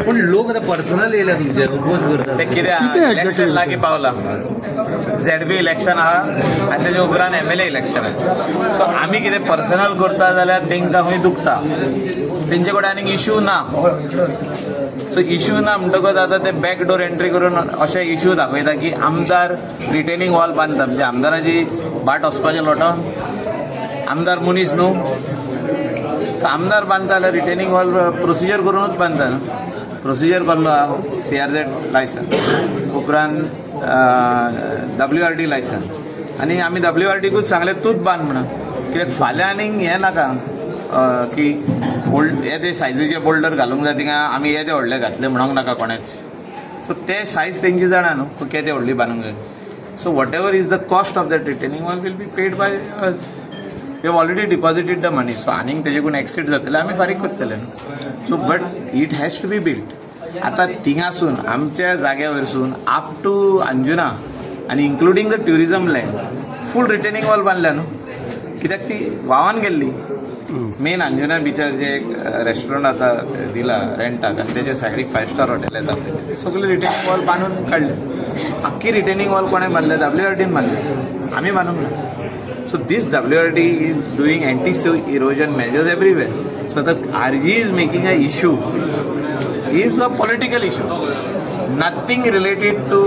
पण लोक आता पर्सनल येयला तुमचे ओपोज करतात ते कित्याक इलेक्शन लागीं पावला ZB इलेक्शन आहा आनी तेजे उपरांत MLA इलेक्शन आहा सो आमी कितें पर्सनल करता जाल्यार तेंकां खंय दुखता तेंचे कडेन आनीक इश्यू ना सो इश्यू ना म्हणटकच आतां ते बॅकडोर एंट्री करून अशे इश्यू दाखयता की आमदार रिटेनिंग वॉल बांदता म्हणजे आमदाराची बाट वचपाचें लोटोन आमदार मनीस न्हू सो आमदार बांदता जाल्यार रिटेनिंग वॉल प्रोसिजर करूनच बांदता न्हू प्रोसिजर कसलो आहा CRZ लायसन उपरांत WRD लायसन आनी आमी WRDकूच सांगलें तूंच बांद म्हणून कित्याक फाल्यां आनीक हें नाका की येदे सायजीचे बोल्डर घालूंक जाय थिंगा आमी येदे व्हडले घातले म्हणूंक नाका कोणेच सो ते सायज तेंची जाणा न्हू केदे व्हडली बांदूंक जाय so whatever is the cost of that retaining wall will be paid by us we have already deposited the money so आनीक तेजेकून एक्सीड जातले आमी फारीक करतले न्हू so but it has to be build आतां थिंगासून आमच्या जाग्या वयरसून अप टू अंजुना आनी including the tourism land full retaining wall बांदल्या न्हू कित्याक ती व्हांवन गेल्ली मेन अंजुना बिचार जे एक रेस्टॉरंट आता दिला रेंटाक आनी तेजे सायडीक 5 स्टार हॉटेल येता सगळे रिटेनिंग वॉल बांदून काडले आख्खी रिटेनिंग वॉल कोणें बांदले WRDन बांदले आमी बांदूंक ना so this WRD is doing anti erosion measures everywhere so the RG is making a issue is a political issue nothing related to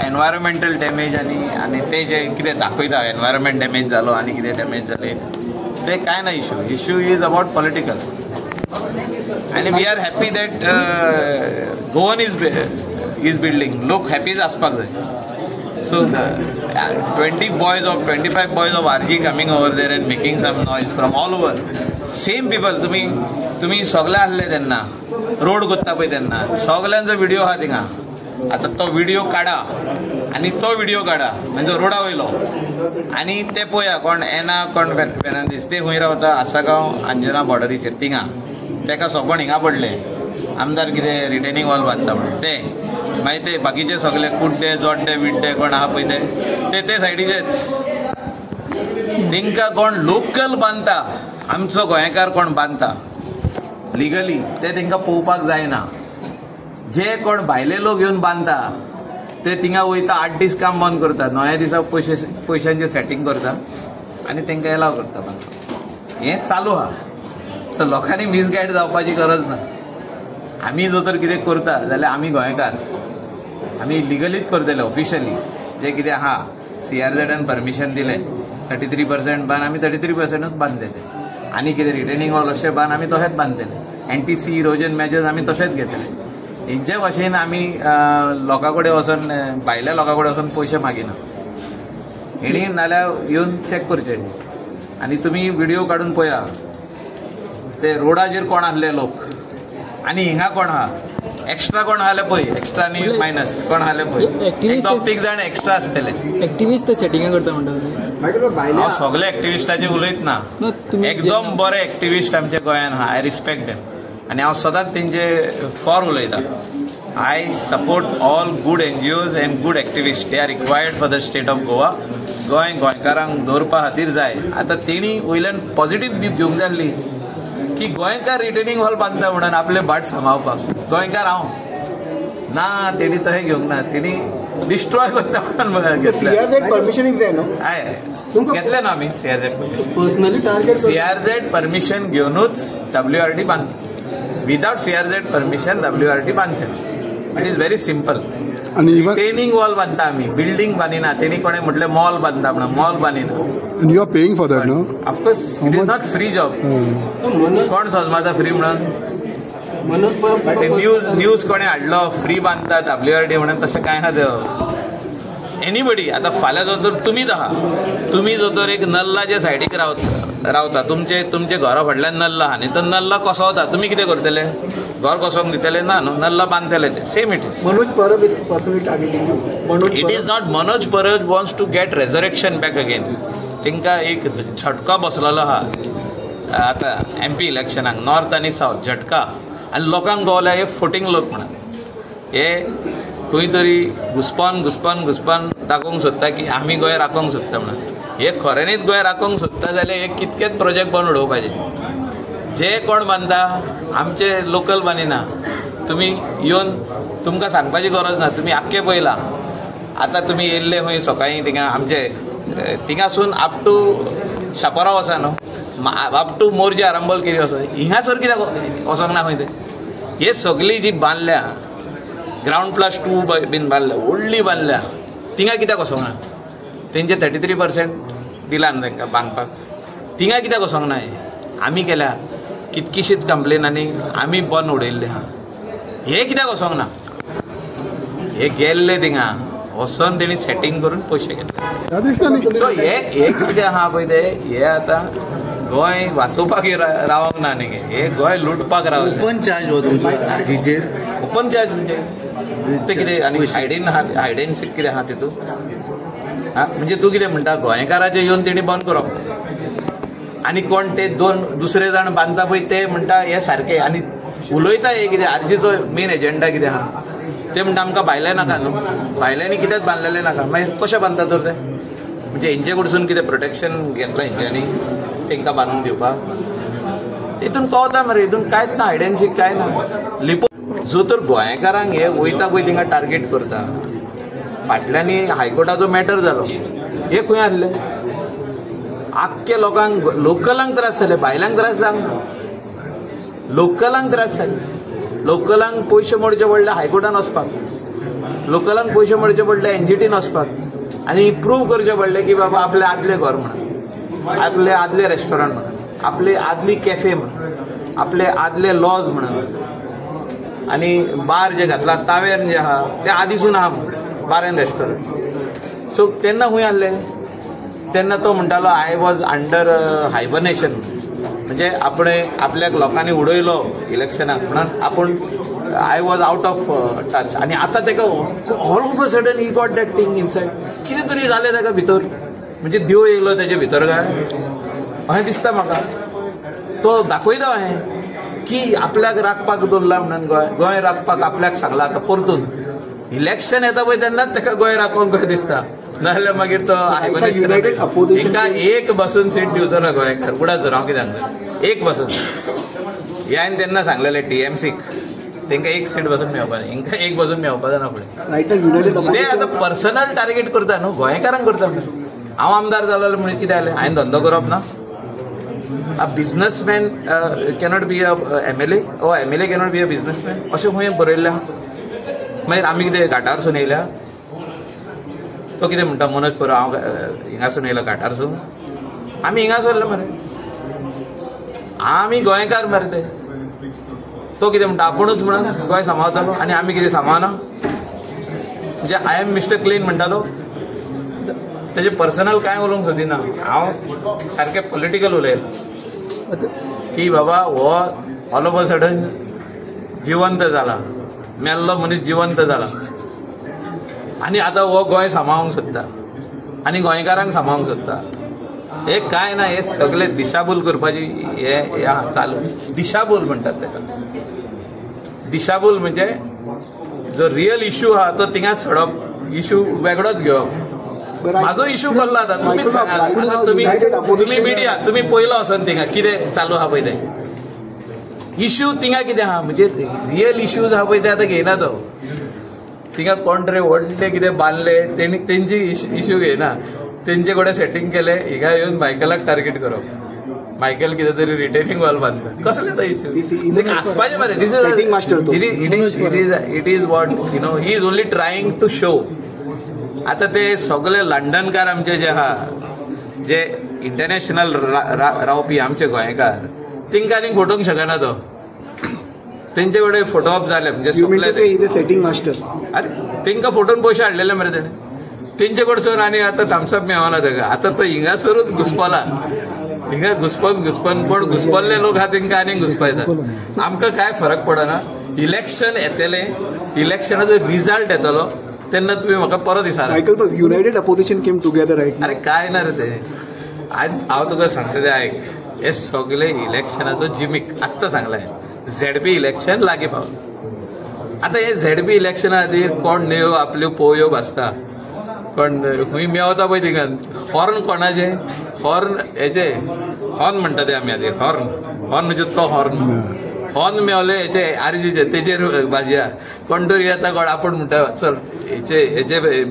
environmental damage आणि ते जे कितें दाखयता environment damage जालो आनी कितें damage जाले ते काय ना issue is about political and we are happy that Goan is building लोक happy आसपाक जाय so 25 boys of RG coming over there and making some noise from all over same people तुम्ही सगळे आसले तेन्ना रोड करता पळय तेन्ना सगळ्यांचो व्हिडिओ आहा थिंगा आतां तो व्हिडिओ काडा आनी तो व्हिडिओ काडा म्हणजे रोडा वयलो आनी ते पळया कोण येना कोण फेर्नांदीस ते खंय रावता आसागांव अंजुना बॉर्डरीचेर थिंगा तेका सोबण हिंगा पडले आमदार कितें रिटेनिंग वॉल बांदता म्हणून ते मागीर ते बाकीचे सगळे कुड्डे जोड्डे विड्डे कोण आहा पळय ते सायडीचेच तेंकां कोण लोकल बांदता आमचो गोंयकार कोण बांदता लिगली ते तेंकां पळोवपाक जायना जे कोण भायले लोक येवन बांदता ते थिंगा वयता 8 दीस काम बंद करता 9व्या दिसा पयशांचें सेटींग करता आनी तेंकां एलाव करता बांदपाक हें चालू आहा सो लोकांनी मिसगायड जावपाची गरज ना आमी जर तर कितें करता जाल्यार आमी गोंयकार आमी लिगलीच करतले ऑफिशियली जे कितें आहा CRZन परमिशन दिलें 33% बांद आमी 33%च बांदतले आनी कितें रिटेनिंग वॉल अशें बांद आमी तशेंच बांदतले एंटी इरोजन मेजर्स आमी तशेंच घेतले हेंचे भाशेन आमी लोकां कडेन वचोन भायल्या लोकां कडेन वचोन पयशे मागिना हेणी नाल्यार येवन चॅक करचें आनी तुमी व्हिडिओ काडून पळया ते रोडाचेर कोण आसले लोक आनी हिंगा कोण आहा एक्स्ट्रा कोण आसले पळय एक्स्ट्रा आनी मायनस कोण आसले पळय टॉपिक जाण एक्स्ट्रा आसतले एक्टिविस्ट सेटिंगा करता म्हणटा हांव सगळे एक्टिविस्टाचे उलयत ना एकदम बरे एक्टिविस्ट आमच्या गोंयान आहा आय रिस्पेक्ट देम आनी हांव सदांच तेंचे फॉर उलयता I support all good NGOs end good activist they are required for the state of Goa गोंयकारांक दवरपा खातीर जाय आतां तेणी वयल्यान पॉझिटीव घेवंक जाय आसली की गोंयकार रिटेनिंग हॉल बांदता म्हणून आपले भाट सांबाळपाक गोंयकार हांव ना तेणी तशें घेवंक ना तेणी डिस्ट्रॉय करता म्हणून घेतलें परमिशन जाय न्हू हय घेतलें न्हू आमी CRZ personally target CRZ permission घेवनूच WRD बांदता विदाउट CRZ परमिशन WRD बांदचें it is very simple retaining wall बांदता आमी बिल्डींग बांदिना तेणी कोणें म्हटलें मॉल बांदता म्हणून mall बांदिना And you are paying for that, no? Of course, it is not free job. कोण सोजमाता फ्री म्हणून न्यूज कोणें हाडलो फ्री बांदता WRD म्हणून तशें कांय ना एनीबडी आतां फाल्यां जो तर तुमीच आहा तुमी जो तर एक नल्लाचे सायडीक रावता तुमचे घरा फाटल्यान नल्ला आहा न्ही तर नल्ला कोसवता तुमी कितें करतले घर कोसोवंक दितले ना न्हू नल्ला बांदतले ते same it is Manoj Parab is personally targeting it is not Manoj Parab wants to get resurrection back again तेंकां एक झटका बसलेलो आहा आतां MP इलेक्शनाक नॉर्थ आनी सावथ झटका आनी लोकांक कळल्या हे फोटींग लोक म्हणून हे खंय तरी घुसपान दाखोवंक सोदता की आमी गोंय राखोवंक सोदता म्हणून हे खऱ्यांनीच गोंय राखोवंक सोदता जाल्यार हे कितकेच प्रोजेक्ट बनवून उडोवपाचे जे कोण बांदता आमचे लोकल बांदिना. तुम्ही येवन तुमकां सांगपाची गरज ना, तुम्ही आख्खे पयला. आतां तुमी येयल्ले खंय सकाळीं थिंगा आमचे थिंगासून अप टू शापोरा वचा न्हू, up to Morjim Arambol carry वचो, हिंगासर कित्याक वचोंक ना खंय ते. हे सगळी जी बांदल्या ग्राउंड +2 बीन बांदल्या व्हडली बांदल्या, थिंगा कित्याक वचोंक ना. तेंचे 33% दिला न्हू तांकां बांदपाक, थिंगा कित्याक वचोंक ना. आमी केल्या कितकीशीच कंप्लेनांनी आमी बंद उडयल्ले आहा, हे कित्याक वचोंक ना. हे गेल्ले थिंगा वचोन तेणी सेटींग करून पयशे घेतले. सो हे कितें आहा पळय ते, हे आतां गोंय वाचोवपाक रावंक ना न्ही, हे गोंय लुटपाक रावले. ओपन चार्ज हो तुमचो आरजीचेर, ओपन चार्ज म्हणजे ते कितें आनी हायड एंड सीक कितें आहा तितून. म्हणजे तूं कितें म्हणटा गोंयकाराचे येवन तेणी बंद करप आनी कोण ते दुसरे जाण बांदता पळय ते म्हणटा हे सारके आनी उलयता हे कितें. आरजीचो मेन एजेंडा कितें आहा ते म्हणटा आमकां भायले नाका न्हू, भायल्यांनी कित्याक बांदलेले नाका. मागीर कशें बांदता तर ते, म्हणजे हेंचे कडसून कितें प्रोटेक्शन घेतलां हेंच्यांनी तांकां बांदून दिवपाक. हितून कळटा मरे, हितून कांयच ना, हायड एंड सीक कांय ना. लिपो जो तर गोंयकारांक हे वयता पळय थिंगा टार्गेट करता. फाटल्यानी हायकोर्टाचो मॅटर जालो, हे खंय आसले. आख्खे लोकांक लोकलांक त्रास जाले, भायल्यांक त्रास जावंक ना. लोकलांक त्रास जाले. लोकलांक पयशे मोडचे पडले हायकोर्टान वचपाक, लोकलांक पयशे मोडचे पडले एनजीटीन वचपाक आनी प्रूव करचें पडलें की बाबा आपलें आदलें घर म्हणून, आपलें आदलें रेस्टॉरंट म्हणून, आपली आदली कॅफे म्हणून, आपले आदले लॉज म्हणून, आनी बार जे घातला तावेन जे आहा ते आदींसून आहा म्हणून बार एंड रेस्टॉरंट. सो तेन्ना खंय आहले, तेन्ना तो म्हणटालो आय वॉज अंडर हायबर्नेशन, म्हणजे आपल्याक लोकांनी उडयलो इलेक्शनाक म्हणून आपूण I was out of touch. आनी आतां ताका all of a sudden he got that thing inside. कितें तरी जालें ताका भितर, म्हणजे देव येयलो तेजे भितर काय अशें दिसता म्हाका. तो दाखयता अशें की आपल्याक राखपाक दवरला म्हणून गोंय राखपाक आपल्याक सांगला. आतां परतून इलेक्शन येता पळय तेन्नाच ताका गोंय राखोवंक कशें दिसता, नाजाल्यार मागीर तो हायबर्नेशनाक एक बसून सीट दिवचो ना गोंयकार. उडाच हांव कितें सांगता, एक बसून. हे हांवें तेन्ना सांगलेलें टीएमसीक, तांकां एक सीट बसून मेळपाक जाय, हिंकां एक बसून मेळपाक जाय ना फुडें. ते आतां पर्सनल टार्गेट करता न्हू, गोंयकारांक करता. हांव आमदार जालो म्हणून कितें जालें, हांवें धंदो करप ना. A businessman cannot be a MLA, ओ MLA cannot be a businessman, अशें खंय बरयल्लें आहा. मागीर आमी कितें घाटारसून येयल्या. तो कितें म्हणटा मनोज पराव, हांव हिंगासून येयलो घाटारसून, आमी हिंगा सरले मरे, आमी गोंयकार मरे ते. तो कितें म्हणटा आपुणूच म्हणून गोंय सांबाळटलो आनी आमी कितें सांबाळना. म्हणजे आय एम मिस्टर क्लीन म्हणटा तो, तेजे पर्सनल कांय उलोवंक सोदिना. हांव सारकें पॉलिटिकल उलयला की बाबा हो ऑल ऑफ अ सडन जिवंत जाला, मेल्लो मनीस जिवंत जाला आनी आतां हो गोंय सांबाळूंक सोदता आनी गोंयकारांक सांबाळूंक सोदता. हे कांय ना, हे सगळे दिशाभूल करपाची हे चालू. दिशाभूल म्हणटात ताका. दिशाभूल म्हणजे जो रियल इश्यू आहा तो थिंगाच सोडप, इश्यू वेगळोच घेवप. म्हाजो इश्यू कसलो आतां तुमीच सांगात. तुम्ही मिडिया तुम्ही पयलो वचोन थिंगा कितें चालू आहा पळय ते इश्यू थिंगा कितें आहा, म्हणजे रियल इश्यूज आहा पळय ते आतां घेयना तो. थिंगा कोण तरी व्हडले कितें बांदले तेंची इश्यू घेयना, तेंचे कडेन सेटींग केले, हिंगा येवन मायकलाक टार्गेट करप. मायकल कितें तरी रिटेनिंग वॉल बांदता, कसले तो इश्यू आसपाचें मरे. This it is what you know, he is only trying to show. आता ते सगळे लंडनकार आमचे जे आहा, जे इंटरनॅशनल रावपी आमचे गोंयकार, तेंकां आनीक फोटोवंक शकना तो. तेंचे कडेन फोटोवप जाले म्हणजे सोंपले ते सेटिंग मास्टर. अरे तेंकां फोटोवन पयशे हाडलेले मरे तेणे. तेंचे कडसून आनी आतां थम्सअप मेळना ताका. आतां तो हिंगासरूच घुस्पला, हिंगा घुस्पन पण घुस्पल्ले लोक आहा तेंकां आनीक घुस्पयता. आमकां कांय फरक पडना. इलेक्शन येतलें, इलेक्शनाचो रिजल्ट येतलो तेन्ना तुमी म्हाका परत दिसाना. United opposition came together right. अरे काय ना रे ते. हांव तुका सांगता ते आयक, हे सगळे इलेक्शनाचो जिमीक आत्तां सांगलाय. झेडपी इलेक्शन लागीं पावलें. आतां हे झेडपी इलेक्शना खातीर कोण नेयो आपल्यो पोवयो भाजता, कोण खंय मेवता पळय थिंगा हॉर्न कोणाचे, हॉर्न हेचे हॉर्न म्हणटा ते आमी आधी हॉर्न म्हणजे तो हॉर्न मेवले हेचे आरजीचे तेचेर भाजया कोण तरी येता कोण आपण म्हणटा चल हेचे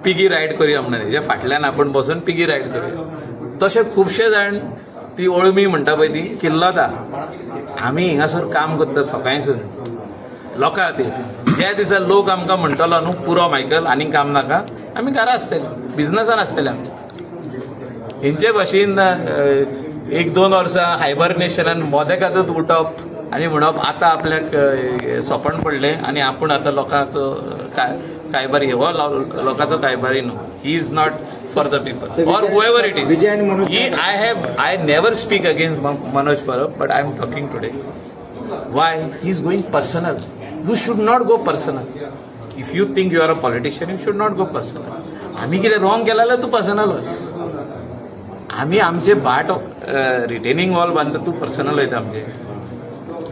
पिगी रायड करूया म्हणून हेच्या फाटल्यान आपण बसून पिगी रायड करूया तशे खुबशे जाण ती ओळमी म्हणटा पळय ती किल्लता आमी हिंगासर काम करता सकाळीसून लोकां खातीर ज्या दिसा लोक आमकां म्हणटलो न्हू पुरो मायकल आनी काम नाका आमी घरा आसतले बिझनसान आसतले आमी हेंचे भाशेन 1-2 वर्सां हायबरनेशनान मोदेकातूच उठप आनी म्हणप आतां आपल्याक सोपण पडलें आनी आपूण आतां लोकांचो कायबारी हो लोकांचो कायबारी न्हू he is not for the people or however it is I never speak against Manoj Parab but I am talking today why he is going personal you should not go personal if you think you are a politician you should not go personal आमी कितें wrong केलें जाल्यार तूं personal वच आमी आमचे बाट retaining wall बांदता तूं पर्सनल वयता आमचे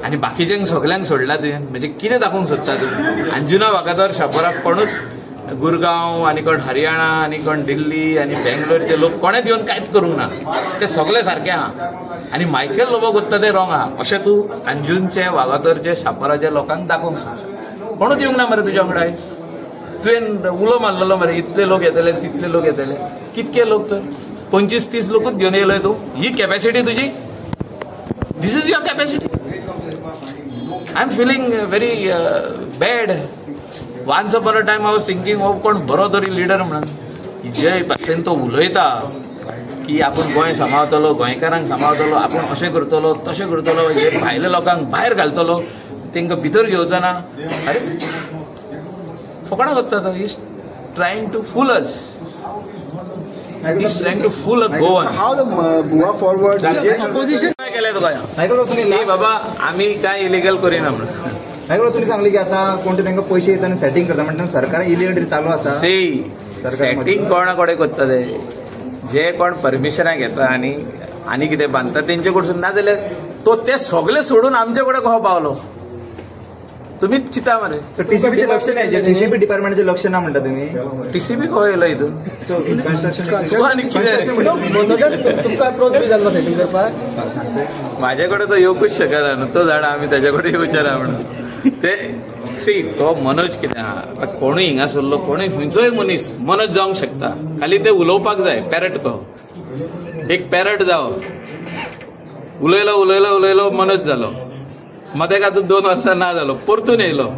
आनी बाकीच्यांक सगल्यांक सोडला तुवें म्हणजे कितें दाखोवंक सोदता तूं अंजुना वागातोर शापोराक कोणूच गुरगांव आनी कोण हरियाणा आनी कोण दिल्ली आनी बेंगलोरचे लोक कोणेच येवन कांयच करूंक ना ते सगळे सारके आहा आनी मायकेल लोबो करता ते रॉंग आहा अशें तूं अंजुनचे वागातोरचे शापोराच्या लोकांक दाखोवंक सोद कोणूच येवंक ना मरे तुज्या वांगडा तुवें उलो मारलेलो मरे इतले लोक येतले तितले लोक येतले कितके लोक तर 25-30 लोकूच घेवन येयलोय तूं ही कॅपॅसिटी तुजी this is your capacity I am feeling very bad once upon a time I was thinking हो कोण बरो तरी लिडर म्हणून जे भाशेन तो उलयता की आपूण गोंय सांबाळटलो गोंयकारांक सांबाळटलो आपूण अशें करतलो तशें करतलो हे भायल्या लोकांक भायर घालतलो तांकां भितर घेवचो ना अरे फकाणां करता तो is trying to fool us He's trying to fool a Goan. How the Goa forward? Opposition काय केलंय तुका बाबा आम्ही काय इलिगल करिना म्हणून तुम्ही सांगले की आता कोणते तांकां पैसे येता सेटिंग करता म्हणटा सरकार इलिगल चालू आसा सेटिंग कोणा कडेन करता ते जे कोण परमिशनां घेता आनी कितें बांदता तेंचे कडसून ना जाल्यार तो ते सगळे सोडून आमचे कडेन कहो पावलो तुम्हीच चिता मरे टीसीबीचे लक्ष नाही टीसीबी डिपार्टमेंटचे लक्ष ना म्हणता तुम्ही टीसीबी खंय येयलो हितून माझ्या कडेन तो येवकूच शकना न्हू तो झाडा आमी तेज्या कडेन येवचे ना म्हणून ते सी तो मनोज कितें आहा आतां कोणूय हिंगासरलो कोणूय खंयचोय मनीस मनोज जावंक शकता खाली ते उलोवपाक जाय पॅरट कहो एक पॅरट जावो उलयलो मनोज जालो मदेकातून 2 वर्सां ना जालो परतून येयलो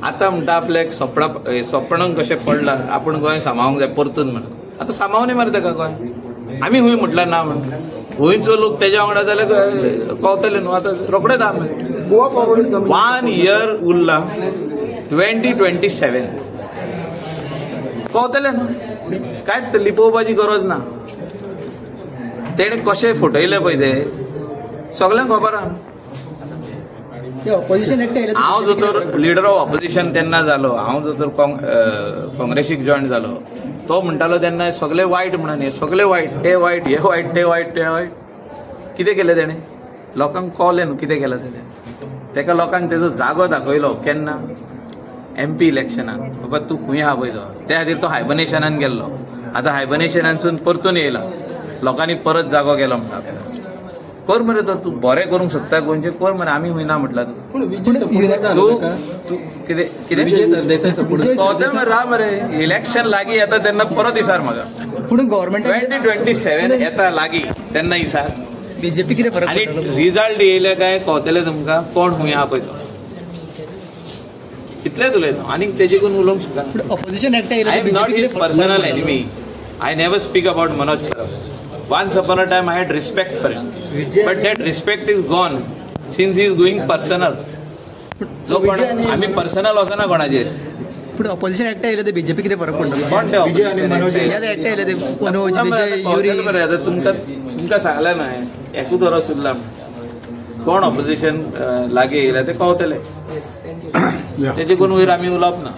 आतां म्हणटा आपल्याक सोपणांक कशें पडलां आपूण गोंय सांबाळूंक जाय परतून म्हणून आतां सांबाळूनी मरे ताका गोंय आमी खूंय म्हटल्यार ना म्हणून गोंयचो लोक तेज्या वांगडा जाल्यार पावतले न्हू आतां रोखडेच आहा Goa forward is 1 year उरला 2027 पावतले न्हू कांयच लिपोवपाची गरज ना तेणे कशें फटयले पळय ते सगळ्यांक खबर आहा ऑपोजिशन एकटे हांव जो तर लिडर ऑफ ऑपोजिशन तेन्ना जालो हांव जो तर काँग्रेसीक जॉयन जालो तो म्हणटालो तेन्ना सगळे वायट म्हणून हे सगळे वायट ते वायट हे वायट ते वायट ते वायट कितें केलें तेणें लोकांक कळ्ळें न्हू कितें केलें तेणें तेका लोकांक तेजो जागो दाखयलो केन्ना MP इलेक्शनाक बाबा तूं खंय आहा पळय तो त्या खातीर तो हायबर्नेशनान गेल्लो आतां हायबर्नेशनानसून परतून येयला लोकांनी परत जागो गेलो म्हणटा कर मरे तर तूं बरें करूंक सोदता गोंयचें कर मरे आमी हुयना म्हटला तूं कितें राह मरे इलेक्शन लागीं येता तेन्ना परत इसार म्हाका पूण गव्हर्मेंट 2027 येता लागीं तेन्ना इसार बीजेपी कितें फरक आनी रिजल्ट येयले काय कळटलें तुमकां कोण हुंय आहा पळय तो इतलेंच उलयता आनी तेजे करून उलोवंक शकना ऑपोजिशन एकटे I am not his personal enemy I never speak about Manoj Parab Once upon a time, I had respect for him, but that respect is gone since he is going personal. So, आम्ही personal असं ना कोणाचेर पण opposition एकटे येयले ते BJP कितें फरक पडटा कोण ते विजय आणि मनोज एकटे येयले ते मनोज विजय युरी आता तुमकां सांगलें ना एकूच वरस उरला कोण ऑपोजिशन लागीं येयला ते कळटले तेजे करून वयर आमी उलोवप ना